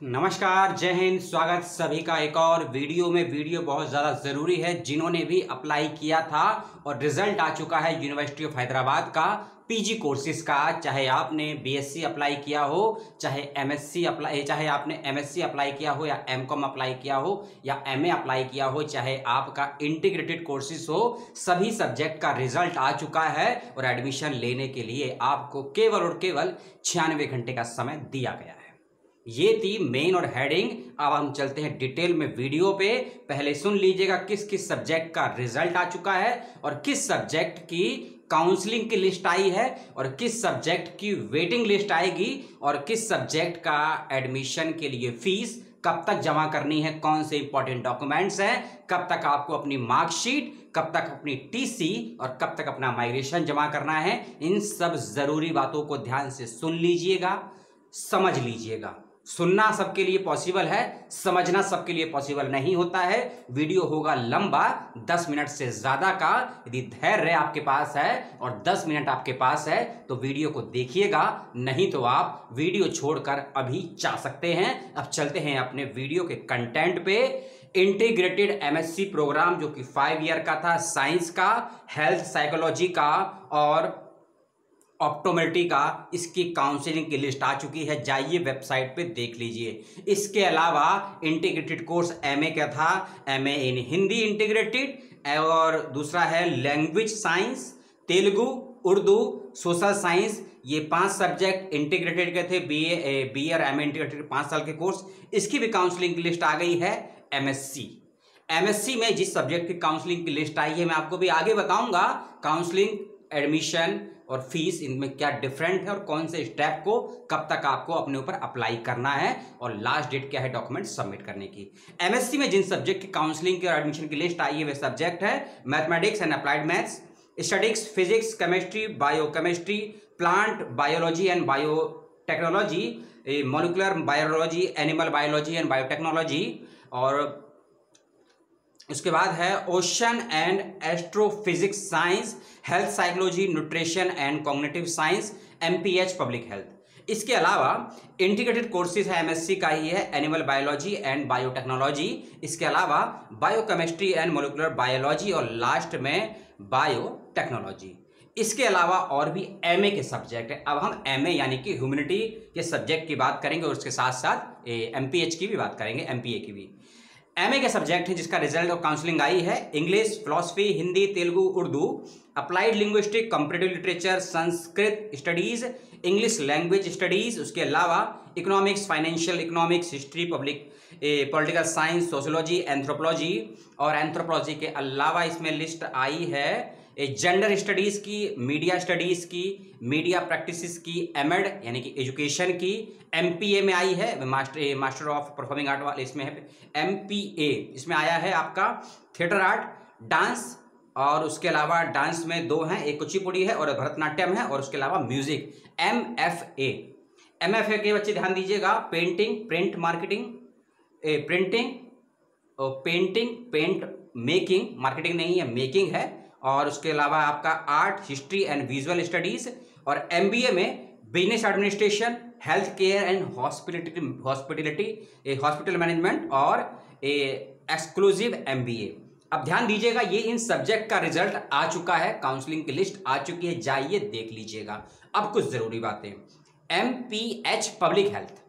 नमस्कार, जय हिंद। स्वागत सभी का एक और वीडियो में। वीडियो बहुत ज़्यादा ज़रूरी है। जिन्होंने भी अप्लाई किया था और रिजल्ट आ चुका है यूनिवर्सिटी ऑफ हैदराबाद का पीजी कोर्सेज का, चाहे आपने बीएससी अप्लाई किया हो, चाहे आपने एमएससी अप्लाई किया हो, या एमकॉम अप्लाई किया हो, या एमए अप्लाई किया हो, चाहे आपका इंटीग्रेटेड कोर्सेज हो, सभी सब्जेक्ट का रिजल्ट आ चुका है और एडमिशन लेने के लिए आपको केवल और केवल 96 घंटे का समय दिया गया है। ये थी मेन और हेडिंग। अब हम चलते हैं डिटेल में वीडियो पे। पहले सुन लीजिएगा किस किस सब्जेक्ट का रिजल्ट आ चुका है और किस सब्जेक्ट की काउंसलिंग की लिस्ट आई है और किस सब्जेक्ट की वेटिंग लिस्ट आएगी और किस सब्जेक्ट का एडमिशन के लिए फीस कब तक जमा करनी है, कौन से इंपॉर्टेंट डॉक्यूमेंट्स हैं, कब तक आपको अपनी मार्कशीट, कब तक अपनी टीसी और कब तक अपना माइग्रेशन जमा करना है। इन सब जरूरी बातों को ध्यान से सुन लीजिएगा, समझ लीजिएगा। सुनना सबके लिए पॉसिबल है, समझना सबके लिए पॉसिबल नहीं होता है। वीडियो होगा लंबा, 10 मिनट से ज्यादा का। यदि धैर्य आपके पास है और 10 मिनट आपके पास है तो वीडियो को देखिएगा, नहीं तो आप वीडियो छोड़कर अभी जा सकते हैं। अब चलते हैं अपने वीडियो के कंटेंट पे। इंटीग्रेटेड एमएससी प्रोग्राम जो कि 5 ईयर का था, साइंस का, हेल्थ साइकोलॉजी का और ऑप्टोमेट्री का, इसकी काउंसलिंग की लिस्ट आ चुकी है। जाइए वेबसाइट पे देख लीजिए। इसके अलावा इंटीग्रेटेड कोर्स एमए का था, एमए इन हिंदी इंटीग्रेटेड, और दूसरा है language science, Telugu, Urdu, social science. ये 5 सब्जेक्ट इंटीग्रेटेड के थे। बी और एमए इंटीग्रेटेड 5 साल के कोर्स, इसकी भी काउंसलिंग की लिस्ट आ गई है। एमएससी में जिस सब्जेक्ट की काउंसलिंग की लिस्ट आई है मैं आपको भी आगे बताऊंगा। काउंसलिंग, एडमिशन और फीस, इनमें क्या डिफरेंट है और कौन से स्टेप को कब तक आपको अपने ऊपर अप्लाई करना है और लास्ट डेट क्या है डॉक्यूमेंट सबमिट करने की। एमएससी में जिन सब्जेक्ट की काउंसलिंग की और एडमिशन की लिस्ट आई है वे सब्जेक्ट है mathematics and applied maths, statics, physics, chemistry, biochemistry, plant biology and biotechnology, molecular biology, animal biology and biotechnology, और उसके बाद है ocean and astrophysics science, health psychology, nutrition and cognitive science, MPH public health. इसके अलावा integrated courses है MSc का ही है, animal biology and biotechnology. इसके अलावा बायोकेमिस्ट्री एंड मॉलिक्यूलर बायोलॉजी और लास्ट में बायोटेक्नोलॉजी। इसके अलावा और भी एमए के सब्जेक्ट है। अब हम एमए यानी कि ह्यूमैनिटी के सब्जेक्ट की बात करेंगे और उसके साथ साथ एमपीएच की भी बात करेंगे, एमपीए की भी। एमए के सब्जेक्ट है जिसका रिजल्ट और काउंसलिंग आई है English, philosophy, Hindi, Telugu, Urdu, applied linguistic, comparative literature, Sanskrit studies, English language studies. उसके अलावा economics, financial economics, history, political science, sociology, anthropology, और एंथ्रोपोलॉजी के अलावा इसमें लिस्ट आई है जेंडर स्टडीज की, मीडिया स्टडीज की, मीडिया प्रैक्टिसेस की, एमएड यानी कि एजुकेशन की, एमपीए में आई है मास्टर ऑफ परफॉर्मिंग आर्ट वाले, इसमें है एमपीए। इसमें आया है आपका थिएटर आर्ट, डांस, और उसके अलावा डांस में 2 हैं, एक कुचिपुड़ी है और भरतनाट्यम है, और उसके अलावा म्यूजिक, एमएफए। एमएफए के बच्चे ध्यान दीजिएगा, painting, print marketing, printing, paint making, marketing नहीं है, मेकिंग है, और उसके अलावा आपका art, history and visual studies, और एमबीए में business administration, health care and hospital management और एक्सक्लूसिव एमबीए। अब ध्यान दीजिएगा, ये इन सब्जेक्ट का रिजल्ट आ चुका है, काउंसलिंग की लिस्ट आ चुकी है, जाइए देख लीजिएगा। अब कुछ जरूरी बातें। MPH public health,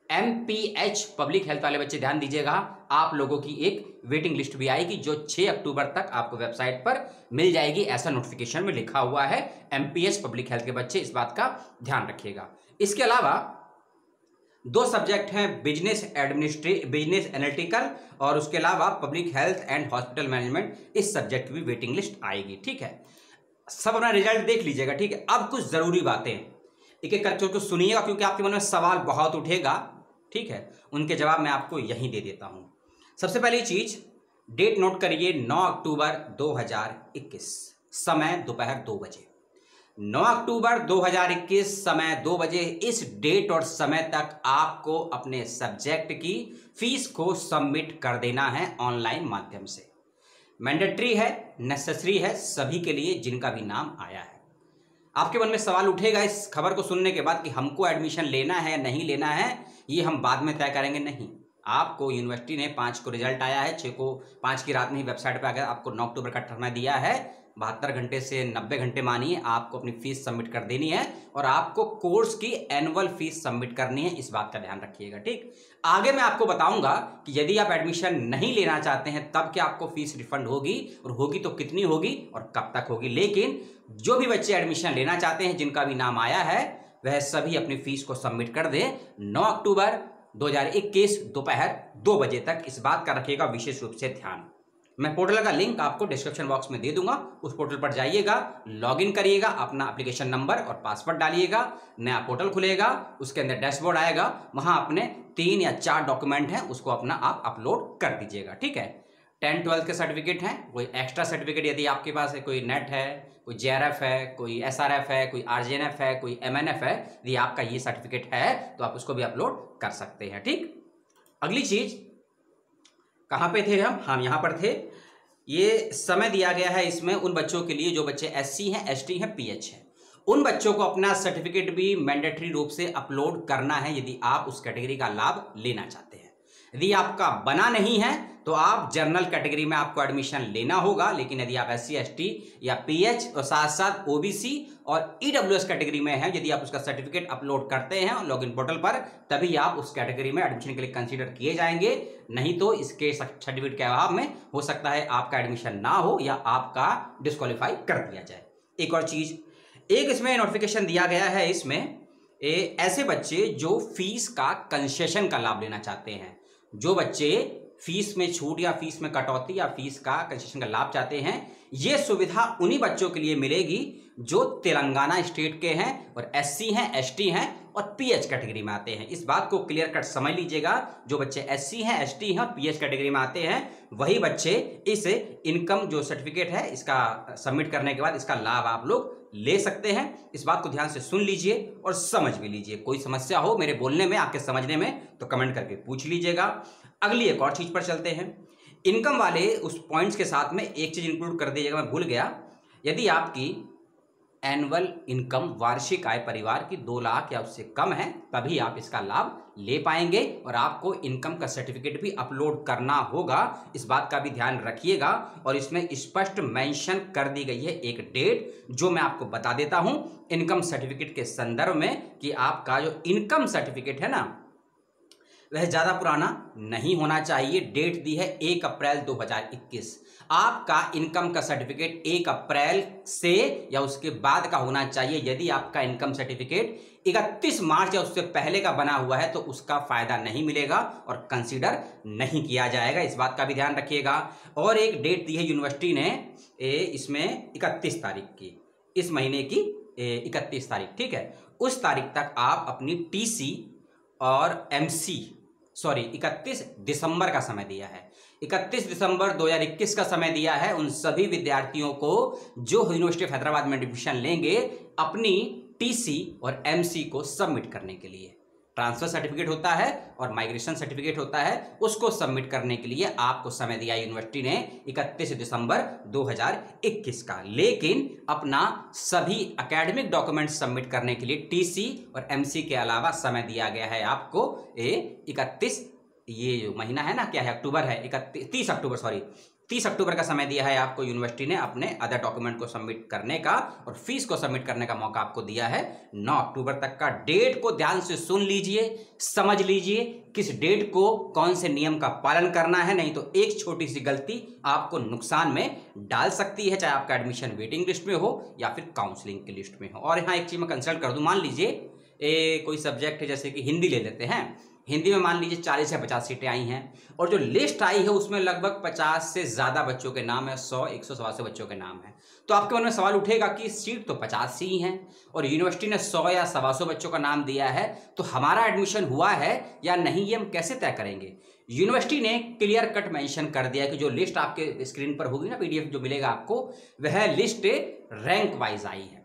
MPH public health वाले बच्चे ध्यान दीजिएगा, आप लोगों की एक वेटिंग लिस्ट भी आएगी जो 6 अक्टूबर तक आपको वेबसाइट पर मिल जाएगी, ऐसा नोटिफिकेशन में लिखा हुआ है। एमपीएच पब्लिक हेल्थ के बच्चे इस बात का ध्यान रखिएगा। इसके अलावा 2 सब्जेक्ट हैं, बिजनेस एनालिटिकल, और उसके अलावा public health and hospital management. इस सब्जेक्ट की भी वेटिंग लिस्ट आएगी, ठीक है। सब अपना रिजल्ट देख लीजिएगा, ठीक है। अब कुछ जरूरी बातें एक एक करके सुनिएगा क्योंकि आपके मन में सवाल बहुत उठेगा, ठीक है। उनके जवाब मैं आपको यहीं दे देता हूं। सबसे पहली चीज, डेट नोट करिए, 9 अक्टूबर 2021, समय दोपहर 2 बजे। 9 अक्टूबर 2021 समय 2 बजे, इस डेट और समय तक आपको अपने सब्जेक्ट की फीस को सबमिट कर देना है ऑनलाइन माध्यम से। मैंडेटरी है, नेसेसरी है सभी के लिए जिनका भी नाम आया है। आपके मन में सवाल उठेगा इस खबर को सुनने के बाद कि हमको एडमिशन लेना है या नहीं लेना है, ये हम बाद में तय करेंगे, नहीं। आपको यूनिवर्सिटी ने 5 को रिजल्ट आया है, 6 को 5 की रात में ही वेबसाइट पे आ गया, आपको 9 अक्टूबर का समय दिया है। 72 घंटे से 90 घंटे मानिए आपको अपनी फीस सबमिट कर देनी है और आपको कोर्स की एनुअल फीस सबमिट करनी है, इस बात का ध्यान रखिएगा, ठीक। आगे मैं आपको बताऊंगा कि यदि आप एडमिशन नहीं लेना चाहते हैं तब क्या आपको फीस रिफंड होगी, और होगी तो कितनी होगी और कब तक होगी। लेकिन जो भी बच्चे एडमिशन लेना चाहते हैं, जिनका भी नाम आया है, वह सभी अपनी फीस को सबमिट कर दें 9 अक्टूबर 2021 दोपहर 2 बजे तक। इस बात का रखिएगा विशेष रूप से ध्यान। मैं पोर्टल का लिंक आपको डिस्क्रिप्शन बॉक्स में दे दूंगा, उस पोर्टल पर जाइएगा, लॉगिन करिएगा, अपना एप्लीकेशन नंबर और पासवर्ड डालिएगा, नया पोर्टल खुलेगा, उसके अंदर डैशबोर्ड आएगा, वहां अपने 3 या 4 डॉक्यूमेंट हैं उसको अपना आप अपलोड कर दीजिएगा, ठीक है। 10-12 के सर्टिफिकेट हैं, कोई एक्स्ट्रा सर्टिफिकेट यदि आपके पास है, कोई नेट है, कोई JRF है, कोई SRF है, कोई RJNF है, कोई MNF है, यदि आपका ये सर्टिफिकेट है तो आप उसको भी अपलोड कर सकते हैं, ठीक। अगली चीज, कहाँ पे थे हम यहाँ पर थे। ये समय दिया गया है इसमें उन बच्चों के लिए जो बच्चे SC हैं, ST हैं, PH हैं, उन बच्चों को अपना सर्टिफिकेट भी मैंडेटरी रूप से अपलोड करना है यदि आप उस कैटेगरी का लाभ लेना चाहते हैं। यदि आपका बना नहीं है तो आप जनरल कैटेगरी में आपको एडमिशन लेना होगा, लेकिन यदि आप SC ST या PH और साथ साथ OBC और EWS कैटेगरी में हैं, यदि आप उसका सर्टिफिकेट अपलोड करते हैं लॉगिन पोर्टल पर, तभी आप उस कैटेगरी में एडमिशन के लिए कंसीडर किए जाएंगे। नहीं तो इसके सर्टिफिकेट के अभाव में हो सकता है आपका एडमिशन ना हो या आपका डिस्क्वालीफाई कर दिया जाए। एक और चीज, एक इसमें नोटिफिकेशन दिया गया है, इसमें ऐसे बच्चे जो फीस का कंसेशन का लाभ लेना चाहते हैं, जो बच्चे फीस में छूट या फीस में कटौती या फीस का कंसेशन का लाभ चाहते हैं, ये सुविधा उन्हीं बच्चों के लिए मिलेगी जो तेलंगाना स्टेट के हैं और SC हैं, ST हैं और PH कैटेगरी में आते हैं। इस बात को क्लियर कट समझ लीजिएगा, जो बच्चे SC हैं, ST हैं और PH कैटेगरी में आते हैं, वही बच्चे इस इनकम जो सर्टिफिकेट है इसका सबमिट करने के बाद इसका लाभ आप लोग ले सकते हैं। इस बात को ध्यान से सुन लीजिए और समझ भी लीजिए। कोई समस्या हो मेरे बोलने में, आपके समझने में, तो कमेंट करके पूछ लीजिएगा। अगली एक और चीज पर चलते हैं। इनकम वाले उस पॉइंट्स के साथ में एक चीज इंक्लूड कर दीजिएगा, मैं भूल गया। यदि आपकी एनुअल इनकम, वार्षिक आय परिवार की 2 लाख या उससे कम है, तभी आप इसका लाभ ले पाएंगे और आपको इनकम का सर्टिफिकेट भी अपलोड करना होगा। इस बात का भी ध्यान रखिएगा और इसमें स्पष्ट मेंशन कर दी गई है एक डेट, जो मैं आपको बता देता हूं इनकम सर्टिफिकेट के संदर्भ में, कि आपका जो इनकम सर्टिफिकेट है ना, वह ज्यादा पुराना नहीं होना चाहिए। डेट दी है 1 अप्रैल 2021। आपका इनकम का सर्टिफिकेट 1 अप्रैल से या उसके बाद का होना चाहिए। यदि आपका इनकम सर्टिफिकेट 31 मार्च या उससे पहले का बना हुआ है तो उसका फायदा नहीं मिलेगा और कंसीडर नहीं किया जाएगा। इस बात का भी ध्यान रखिएगा। और एक डेट दी है यूनिवर्सिटी ने इसमें 31 तारीख की, इस महीने की 31 तारीख, ठीक है। उस तारीख तक आप अपनी TC और MC 31 दिसंबर का समय दिया है। 31 दिसंबर 2021 का समय दिया है उन सभी विद्यार्थियों को जो यूनिवर्सिटी ऑफ हैदराबाद में एडमिशन लेंगे, अपनी TC और MC को सबमिट करने के लिए। ट्रांसफर सर्टिफिकेट होता है और माइग्रेशन सर्टिफिकेट होता है, उसको सबमिट करने के लिए आपको समय दिया यूनिवर्सिटी ने 31 दिसंबर 2021 का। लेकिन अपना सभी एकेडमिक डॉक्यूमेंट सबमिट करने के लिए TC और MC के अलावा समय दिया गया है आपको 31, ये जो महीना है ना, क्या है, अक्टूबर है, 30 अक्टूबर का समय दिया है आपको यूनिवर्सिटी ने अपने अदर डॉक्यूमेंट को सबमिट करने का, और फीस को सबमिट करने का मौका आपको दिया है 9 अक्टूबर तक का। डेट को ध्यान से सुन लीजिए, समझ लीजिए किस डेट को कौन से नियम का पालन करना है, नहीं तो एक छोटी सी गलती आपको नुकसान में डाल सकती है, चाहे आपका एडमिशन वेटिंग लिस्ट में हो या फिर काउंसलिंग की लिस्ट में हो। और यहाँ एक चीज मैं कंसल्ट कर दूं, मान लीजिए कोई सब्जेक्ट है, जैसे कि हिंदी ले लेते हैं, हिंदी में मान लीजिए 40 या 50 सीटें आई हैं और जो लिस्ट आई है उसमें लगभग 50 से ज़्यादा बच्चों के नाम है, 100, 100 बच्चों के नाम है। तो आपके मन में सवाल उठेगा कि सीट तो 50 ही हैं और यूनिवर्सिटी ने 100 या 125 बच्चों का नाम दिया है, तो हमारा एडमिशन हुआ है या नहीं, ये हम कैसे तय करेंगे। यूनिवर्सिटी ने क्लियर कट मेंशन कर दिया कि जो लिस्ट आपके स्क्रीन पर होगी ना, PDF जो मिलेगा आपको, वह लिस्ट रैंक वाइज आई है,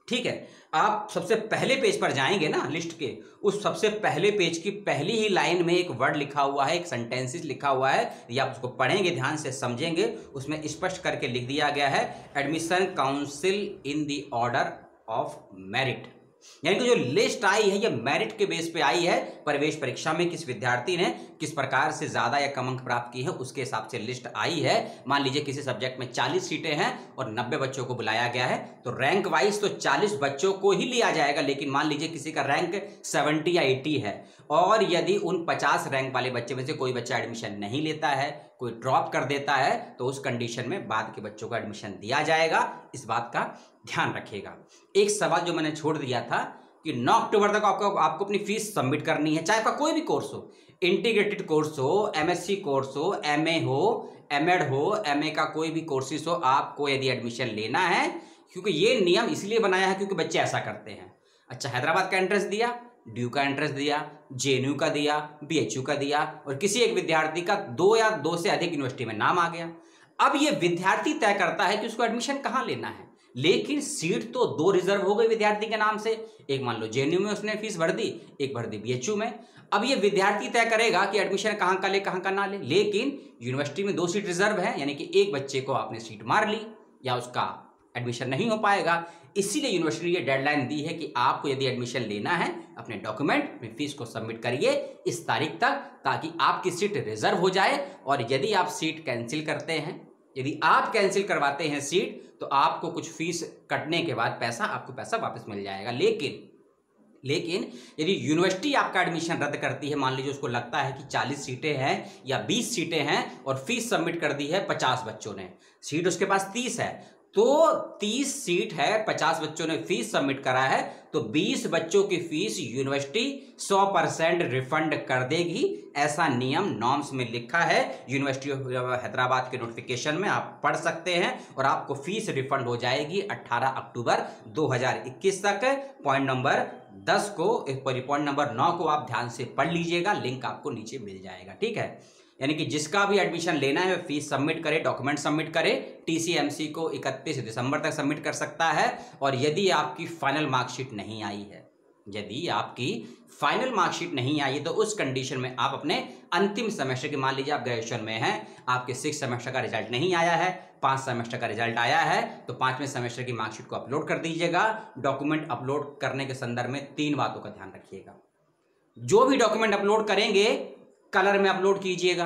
ठीक है। आप सबसे पहले पेज पर जाएंगे ना लिस्ट के, उस सबसे पहले पेज की पहली ही लाइन में एक वर्ड लिखा हुआ है, एक सेंटेंसेस लिखा हुआ है, या आप उसको पढ़ेंगे, ध्यान से समझेंगे, उसमें स्पष्ट करके लिख दिया गया है admission council in the order of merit. यानी कि जो लिस्ट आई है ये मेरिट के बेस पे आई है। प्रवेश परीक्षा में किस विद्यार्थी ने किस प्रकार से ज्यादा या कम अंक प्राप्त किए हैं उसके हिसाब से लिस्ट आई है। मान लीजिए किसी सब्जेक्ट में 40 सीटें हैं और 90 बच्चों को बुलाया गया है, तो रैंक वाइज तो 40 बच्चों को ही लिया जाएगा। लेकिन मान लीजिए किसी का रैंक 70 या 80 है और यदि उन 50 रैंक वाले बच्चे में से कोई बच्चा एडमिशन नहीं लेता है, कोई ड्रॉप कर देता है, तो उस कंडीशन में बाद के बच्चों को एडमिशन दिया जाएगा। इस बात का ध्यान रखिएगा। एक सवाल जो मैंने छोड़ दिया था कि 9 अक्टूबर तक आपको अपनी फीस सबमिट करनी है, चाहे आपका कोई भी कोर्स हो, इंटीग्रेटेड कोर्स हो, एमएससी कोर्स हो, एमए हो, एमएड हो, एमए का कोई भी कोर्सेज हो, आपको यदि एडमिशन लेना है, क्योंकि ये नियम इसलिए बनाया है क्योंकि बच्चे ऐसा करते हैं। अच्छा, हैदराबाद का एंट्रेंस दिया, ड्यू का एंट्रेंस दिया, जेएनयू का दिया, बीएचयू का दिया और किसी एक विद्यार्थी का 2 या 2 से अधिक यूनिवर्सिटी में नाम आ गया। अब ये विद्यार्थी तय करता है कि उसको एडमिशन कहाँ लेना है, लेकिन सीट तो 2 रिजर्व हो गई विद्यार्थी के नाम से। एक मान लो जेएनयू में उसने फीस भर दी, एक भर दी बीएचयू में। अब ये विद्यार्थी तय करेगा कि एडमिशन कहाँ का ले, कहाँ का ना ले। लेकिन यूनिवर्सिटी में 2 सीट रिजर्व है, यानी कि एक बच्चे को आपने सीट मार ली या उसका एडमिशन नहीं हो पाएगा। इसीलिए यूनिवर्सिटी ने ये डेडलाइन दी है कि आपको यदि एडमिशन लेना है अपने डॉक्यूमेंट में फीस को सबमिट करिए इस तारीख तक, ताकि आपकी सीट रिजर्व हो जाए। और यदि आप सीट कैंसिल करते हैं, यदि आप कैंसिल करवाते हैं सीट, तो आपको कुछ फीस कटने के बाद आपको पैसा वापस मिल जाएगा। लेकिन यदि यूनिवर्सिटी आपका एडमिशन रद्द करती है, मान लीजिए उसको लगता है कि 40 सीटें हैं या 20 सीटें हैं और फीस सबमिट कर दी है 50 बच्चों ने, सीट उसके पास 30 है, तो 30 सीट है, 50 बच्चों ने फीस सबमिट करा है, तो 20 बच्चों की फीस यूनिवर्सिटी 100% रिफंड कर देगी। ऐसा नियम नॉर्म्स में लिखा है, यूनिवर्सिटी ऑफ हैदराबाद के नोटिफिकेशन में आप पढ़ सकते हैं और आपको फीस रिफंड हो जाएगी 18 अक्टूबर 2021 तक। पॉइंट नंबर 10 को, पॉइंट नंबर 9 को आप ध्यान से पढ़ लीजिएगा, लिंक आपको नीचे मिल जाएगा। ठीक है, यानी कि जिसका भी एडमिशन लेना है फीस सबमिट करे, डॉक्यूमेंट सबमिट करे। टीसीएमसी को 31 दिसंबर तक सबमिट कर सकता है। और यदि आपकी फाइनल मार्कशीट नहीं आई है, यदि आपकी फाइनल मार्कशीट नहीं आई है, तो उस कंडीशन में आप अपने अंतिम सेमेस्टर के, मान लीजिए आप ग्रेजुएशन में हैं, आपके 6 सेमेस्टर का रिजल्ट नहीं आया है, 5 सेमेस्टर का रिजल्ट आया है, तो 5वें सेमेस्टर की मार्कशीट को अपलोड कर दीजिएगा। डॉक्यूमेंट अपलोड करने के संदर्भ में 3 बातों का ध्यान रखिएगा। जो भी डॉक्यूमेंट अपलोड करेंगे कलर में अपलोड कीजिएगा।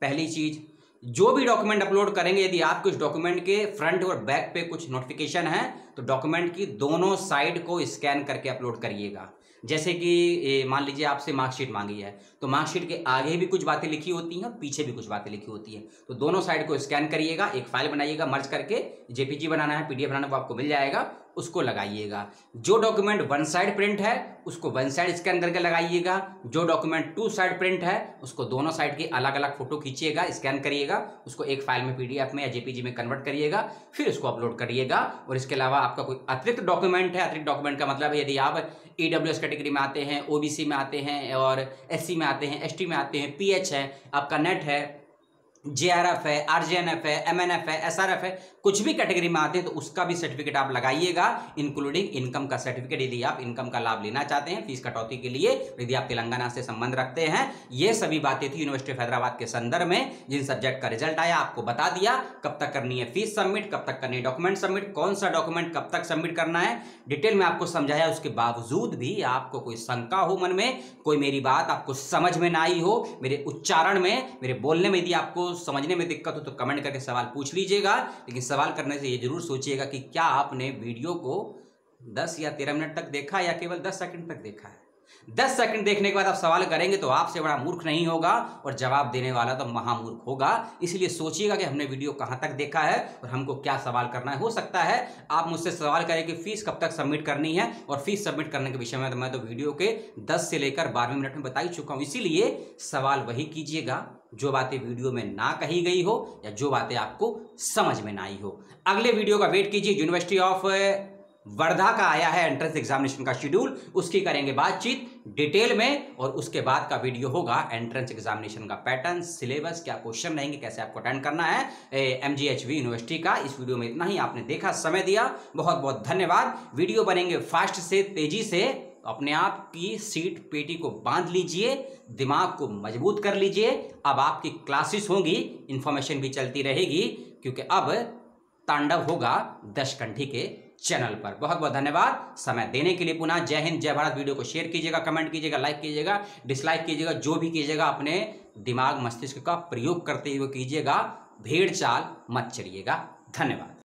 पहली चीज, जो भी डॉक्यूमेंट अपलोड करेंगे, यदि आपको इस डॉक्यूमेंट के फ्रंट और बैक पे कुछ नोटिफिकेशन है, तो डॉक्यूमेंट की दोनों साइड को स्कैन करके अपलोड करिएगा। जैसे कि मान लीजिए आपसे मार्कशीट मांगी है, तो मार्कशीट के आगे भी कुछ बातें लिखी होती हैं और पीछे भी कुछ बातें लिखी होती हैं, तो दोनों साइड को स्कैन करिएगा, एक फाइल बनाइएगा, मर्ज करके, जेपीजी बनाना है, पीडीएफ बनाना है, वो आपको मिल जाएगा, उसको लगाइएगा। जो डॉक्यूमेंट 1 साइड प्रिंट है उसको 1 साइड स्कैन करके लगाइएगा। जो डॉक्यूमेंट 2 साइड प्रिंट है उसको दोनों साइड की अलग अलग फोटो खींचिएगा, स्कैन करिएगा, उसको एक फाइल में पीडीएफ में या जेपीजी में कन्वर्ट करिएगा, फिर उसको अपलोड करिएगा। और इसके अलावा आपका कोई अतिरिक्त डॉक्यूमेंट है, अतिरिक्त डॉक्यूमेंट का मतलब है यदि आप ईडब्ल्यूएस कैटेगरी में आते हैं, ओबीसी में आते हैं और एससी में आते हैं, एसटी में आते हैं, पीएच है, आपका नेट है, जेआरएफ है, आरजेएनएफ है, एमएनएफ है, एसआरएफ है, कुछ भी कैटेगरी में आते हैं तो उसका भी सर्टिफिकेट आप लगाइएगा, इंक्लूडिंग इनकम का सर्टिफिकेट, यदि आप इनकम का लाभ लेना चाहते हैं फीस कटौती के लिए, यदि आप तेलंगाना से संबंध रखते हैं। ये सभी बातें थी यूनिवर्सिटी ऑफ हैदराबाद के संदर्भ में, जिन सब्जेक्ट का रिजल्ट आया आपको बता दिया, कब तक करनी है फीस सबमिट, कब तक करनी है डॉक्यूमेंट सबमिट, कौन सा डॉक्यूमेंट कब तक सबमिट करना है, डिटेल में आपको समझाया। उसके बावजूद भी आपको कोई शंका हो मन में, कोई मेरी बात आपको समझ में ना आई हो, मेरे उच्चारण में, मेरे बोलने में यदि आपको समझने में दिक्कत हो, तो कमेंट करके सवाल पूछ लीजिएगा। लेकिन सवाल करने से ये जरूर सोचिएगा कि क्या आपने वीडियो को 10 या 13 मिनट तक देखा या केवल 10 सेकंड तक देखा है। 10 सेकंड देखने के बाद आप सवाल करेंगे तो आपसे बड़ा मूर्ख नहीं होगा और जवाब देने वाला तो महामूर्ख होगा। इसलिए सोचिएगा कि हमने वीडियो कहां तक देखा है और हमको क्या सवाल करना है। हो सकता है आप मुझसे सवाल करें कि फीस कब तक सबमिट करनी है, और फीस सबमिट करने के विषय में तो मैं तो वीडियो के 10 से लेकर 12वें मिनट में बता ही चुका हूं। इसीलिए सवाल वही कीजिएगा जो बातें वीडियो में ना कही गई हो या जो बातें आपको समझ में ना आई हो। अगले वीडियो का वेट कीजिए। यूनिवर्सिटी ऑफ वर्धा का आया है एंट्रेंस एग्जामिनेशन का शेड्यूल, उसकी करेंगे बातचीत डिटेल में, और उसके बाद का वीडियो होगा एंट्रेंस एग्जामिनेशन का पैटर्न, सिलेबस, क्या क्वेश्चन रहेंगे, कैसे आपको अटेंड करना है एमजीएचवी यूनिवर्सिटी का। इस वीडियो में इतना ही। आपने देखा, समय दिया, बहुत बहुत धन्यवाद। वीडियो बनेंगे फास्ट से, तेजी से। अपने आप की सीट पेटी को बांध लीजिए, दिमाग को मजबूत कर लीजिए। अब आपकी क्लासेस होंगी, इंफॉर्मेशन भी चलती रहेगी, क्योंकि अब तांडव होगा दशकंठी के चैनल पर। बहुत बहुत धन्यवाद समय देने के लिए। पुनः जय हिंद, जय भारत। वीडियो को शेयर कीजिएगा, कमेंट कीजिएगा, लाइक कीजिएगा, डिसलाइक कीजिएगा, जो भी कीजिएगा अपने दिमाग मस्तिष्क का प्रयोग करते हुए कीजिएगा। भेड़ चाल मत चलिएगा। धन्यवाद।